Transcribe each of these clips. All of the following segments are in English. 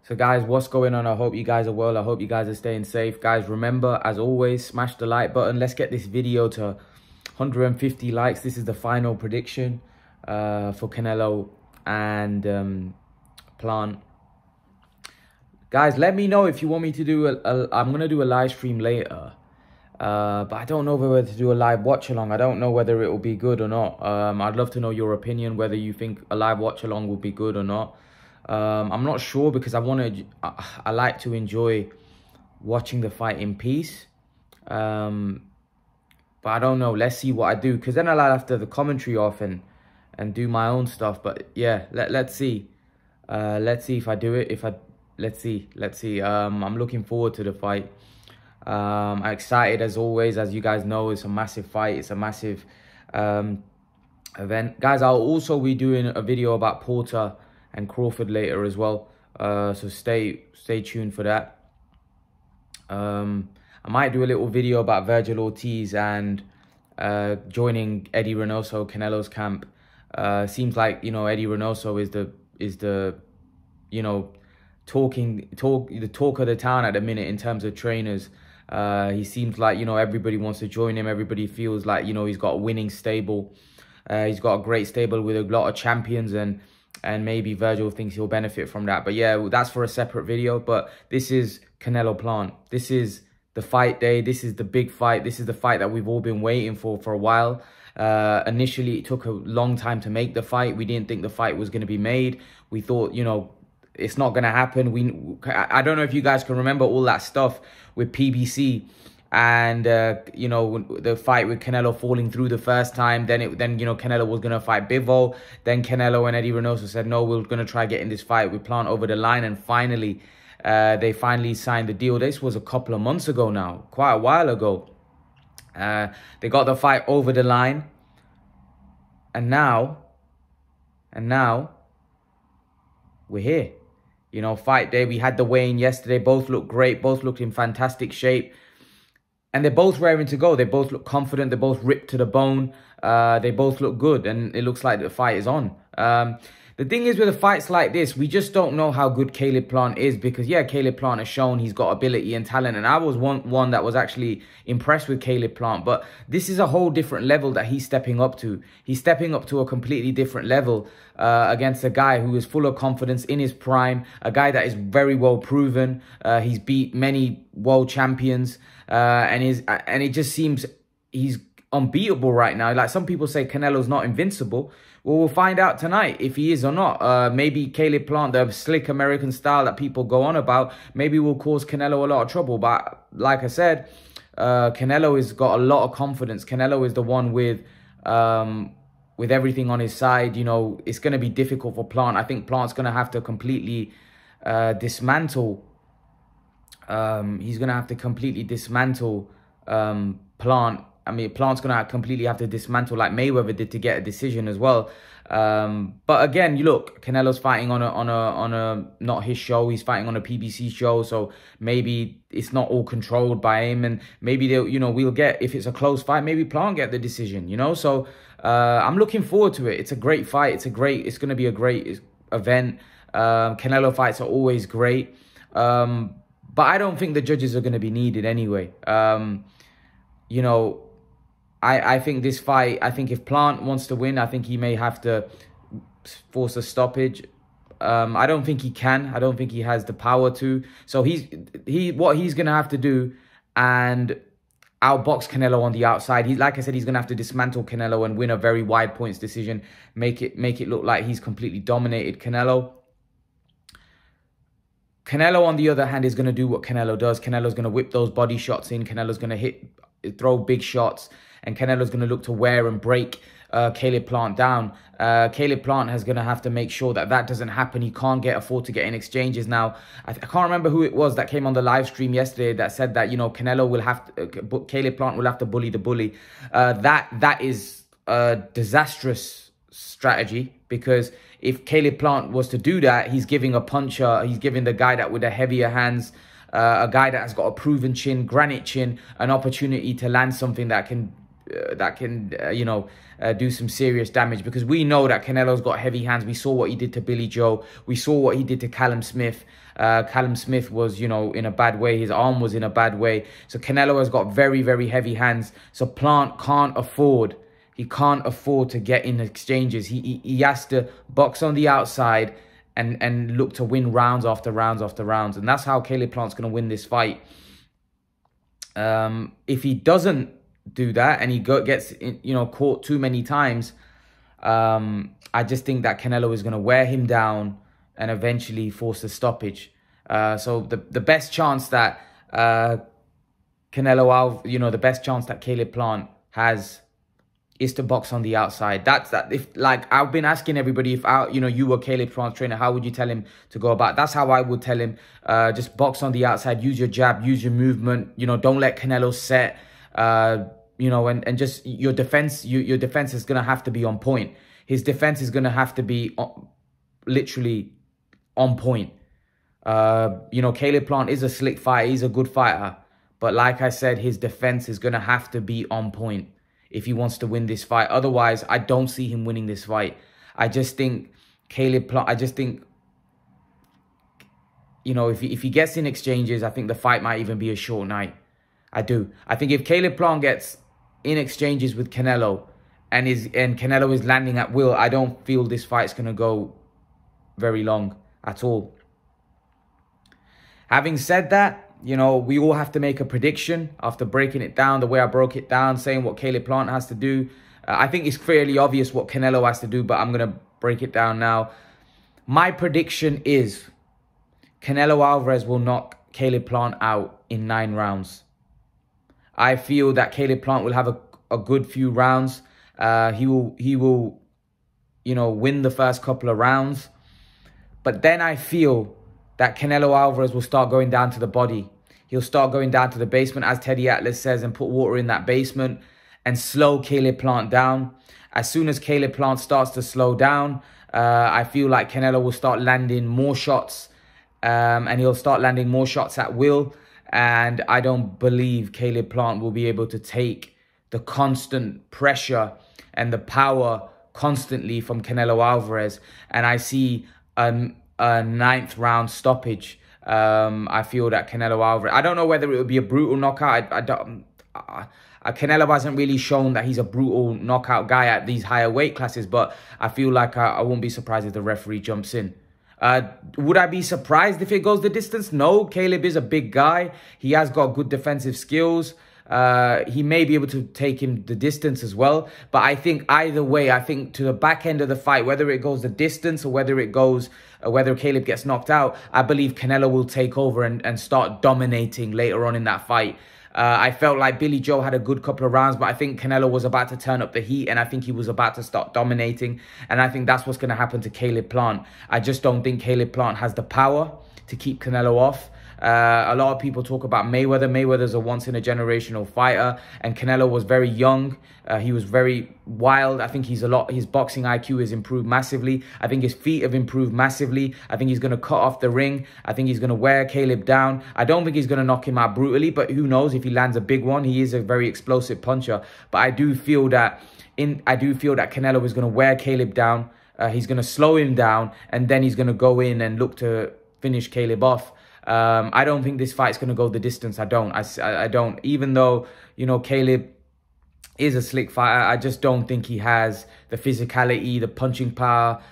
So guys, what's going on? I hope you guys are well. I hope you guys are staying safe. Guys, remember, as always, smash the like button. Let's get this video to 150 likes. This is the final prediction for Canelo and Plant. Guys, let me know if you want me to do I'm going to do a live stream later. But I don't know whether to do a live watch along. I don't know whether it will be good or not. I'd love to know your opinion, whether you think a live watch along would be good or not. I'm not sure because I like to enjoy watching the fight in peace. But I don't know. Let's see what I do, because then I'll have to have the commentary off and do my own stuff. But yeah, let's see. Let's see if I do it. Let's see. I'm looking forward to the fight. I'm excited as always. As you guys know, it's a massive fight. It's a massive event. Guys, I'll also be doing a video about Porter and Crawford later as well. So stay tuned for that. I might do a little video about Virgil Ortiz and joining Eddie Reynoso, Canelo's camp. Seems like, Eddie Reynoso is the the talk of the town at the minute in terms of trainers. He seems like, everybody wants to join him. Everybody feels like, he's got a winning stable. He's got a great stable with a lot of champions, and maybe Virgil thinks he'll benefit from that. But yeah, that's for a separate video. But this is Canelo Plant. This is the fight day. This is the big fight. This is the fight that we've all been waiting for a while. Initially, it took a long time to make the fight. We didn't think the fight was going to be made. We thought, it's not going to happen. I don't know if you guys can remember all that stuff with PBC and, the fight with Canelo falling through the first time. Then Canelo was going to fight Bivol. Then Canelo and Eddie Reynoso said, no, we're going to try getting this fight with Plant over the line. And finally, they finally signed the deal. This was a couple of months ago now, quite a while ago. They got the fight over the line. And now we're here. Fight day. We had the weigh-in yesterday. Both looked great. Both looked in fantastic shape. And they're both raring to go. They both look confident. They're both ripped to the bone. They both look good. And it looks like the fight is on. The thing is with the fights like this, we just don't know how good Caleb Plant is. Because, yeah, Caleb Plant has shown he's got ability and talent. And I was one that was actually impressed with Caleb Plant. But this is a whole different level that he's stepping up to. He's stepping up to a completely different level against a guy who is full of confidence, in his prime. A guy that is very well proven. He's beat many world champions. And it just seems he's unbeatable right now. Like some people say Canelo's not invincible. Well, we'll find out tonight if he is or not. Maybe Caleb Plant, the slick American style that people go on about, maybe will cause Canelo a lot of trouble. But like I said, Canelo has got a lot of confidence. Canelo is the one with everything on his side. It's going to be difficult for Plant. I think Plant's going to have to completely dismantle. He's going to have to completely dismantle Plant. I mean, Plant's going to completely have to dismantle like Mayweather did to get a decision as well. But again, you look, Canelo's fighting on a not his show. He's fighting on a PBC show. So maybe it's not all controlled by him. And maybe we'll get, if it's a close fight, maybe Plant get the decision, So I'm looking forward to it. It's a great fight. It's going to be a great event. Canelo fights are always great. But I don't think the judges are going to be needed anyway. I think this fight, I think if Plant wants to win, I think he may have to force a stoppage. I don't think he can. I don't think he has the power to. So what he's going to have to do and outbox Canelo on the outside. Like I said, he's going to have to dismantle Canelo and win a very wide points decision. Make it look like he's completely dominated Canelo. Canelo, on the other hand, is going to do what Canelo does. Canelo's going to whip those body shots in. Canelo's going to throw big shots. And Canelo's going to look to wear and break Caleb Plant down. Caleb Plant is going to have to make sure that doesn't happen. He can't afford to get in exchanges now. I can't remember who it was that came on the live stream yesterday that said that, Canelo will have to, Caleb Plant will have to bully the bully. That is a disastrous strategy, because if Caleb Plant was to do that, he's giving a puncher, he's giving the guy that with the heavier hands, a guy that has got a proven chin, granite chin, an opportunity to land something that can do some serious damage, because we know that Canelo's got heavy hands. We saw what he did to Billy Joe. We saw what he did to Callum Smith. Callum Smith was, in a bad way. His arm was in a bad way. So Canelo has got very, very heavy hands. So Plant can't afford. He can't afford to get in exchanges. He has to box on the outside and look to win rounds after rounds after rounds. And that's how Caleb Plant's going to win this fight. If he doesn't do that and he gets caught too many times, I just think that Canelo is going to wear him down and eventually force a stoppage. So the best chance that the best chance that Caleb Plant has is to box on the outside. If I've been asking everybody, if you were Caleb Plant's trainer, how would you tell him to go about? That's how I would tell him. Just box on the outside, use your jab, use your movement. Don't let Canelo set. And just your defense. Your defense is gonna have to be on point. His defense is gonna have to be literally on point. Caleb Plant is a slick fighter. He's a good fighter, but like I said, his defense is gonna have to be on point if he wants to win this fight. Otherwise, I don't see him winning this fight. I just think Caleb Plant, if he gets in exchanges, I think the fight might even be a short night. I do. I think if Caleb Plant gets in exchanges with Canelo and Canelo is landing at will, I don't feel this fight's going to go very long at all. Having said that, we all have to make a prediction after breaking it down the way I broke it down, saying what Caleb Plant has to do. I think it's fairly obvious what Canelo has to do, but I'm going to break it down now. My prediction is Canelo Alvarez will knock Caleb Plant out in 9 rounds. I feel that Caleb Plant will have a good few rounds. He will, win the first couple of rounds. But then I feel that Canelo Alvarez will start going down to the body. He'll start going down to the basement, as Teddy Atlas says, and put water in that basement and slow Caleb Plant down. As soon as Caleb Plant starts to slow down, I feel like Canelo will start landing more shots, and he'll start landing more shots at will. And I don't believe Caleb Plant will be able to take the constant pressure and the power constantly from Canelo Alvarez. And I see a 9th round stoppage. I feel that Canelo Alvarez, I don't know whether it would be a brutal knockout. Canelo hasn't really shown that he's a brutal knockout guy at these higher weight classes, but I feel like I won't be surprised if the referee jumps in. Would I be surprised if it goes the distance? No, Caleb is a big guy. He has got good defensive skills. He may be able to take him the distance as well. But I think either way, I think to the back end of the fight, whether it goes the distance or whether Caleb gets knocked out, I believe Canelo will take over and start dominating later on in that fight. I felt like Billy Joe had a good couple of rounds, but I think Canelo was about to turn up the heat, and I think he was about to start dominating. And I think that's what's going to happen to Caleb Plant. I just don't think Caleb Plant has the power to keep Canelo off. A lot of people talk about Mayweather. Mayweather's a once-in-a-generational fighter, and Canelo was very young. He was very wild. I think his boxing IQ has improved massively. I think his feet have improved massively. I think he's going to cut off the ring. I think he's going to wear Caleb down. I don't think he's going to knock him out brutally, but who knows if he lands a big one. He is a very explosive puncher. But I do feel that Canelo is going to wear Caleb down. He's going to slow him down, and then he's going to go in and look to finish Caleb off. I don't think this fight's going to go the distance. I don't. Even though, Caleb is a slick fighter, I just don't think he has the physicality, the punching power,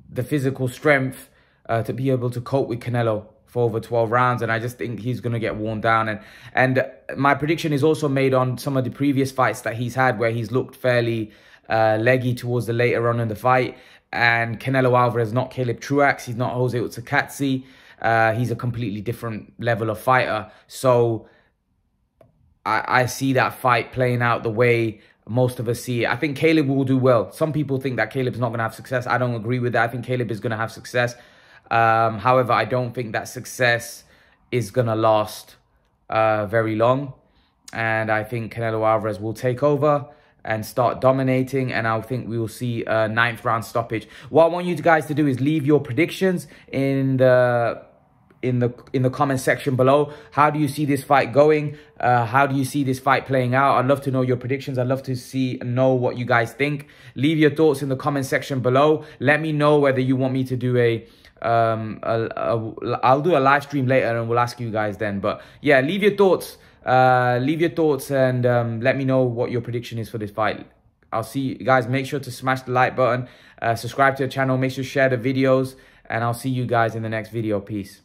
the physical strength to be able to cope with Canelo for over 12 rounds. And I just think he's going to get worn down. And my prediction is also made on some of the previous fights that he's had where he's looked fairly leggy towards the later on in the fight. And Canelo Alvarez, not Caleb Truax. He's not Jose Utsakatsi. He's a completely different level of fighter. So I see that fight playing out the way most of us see it. I think Caleb will do well. Some people think that Caleb's not going to have success. I don't agree with that. I think Caleb is going to have success. However, I don't think that success is going to last very long. And I think Canelo Alvarez will take over and start dominating, and I think we will see a 9th round stoppage. What I want you guys to do is leave your predictions in the in the comment section below. How do you see this fight going? How do you see this fight playing out? I'd love to know your predictions. I'd love to know what you guys think. Leave your thoughts in the comment section below. Let me know whether you want me to do I'll do a live stream later and we'll ask you guys then. But yeah, leave your thoughts. And let me know what your prediction is for this fight. I'll see you guys. Make sure to smash the like button, subscribe to the channel, make sure to share the videos, and I'll see you guys in the next video. Peace.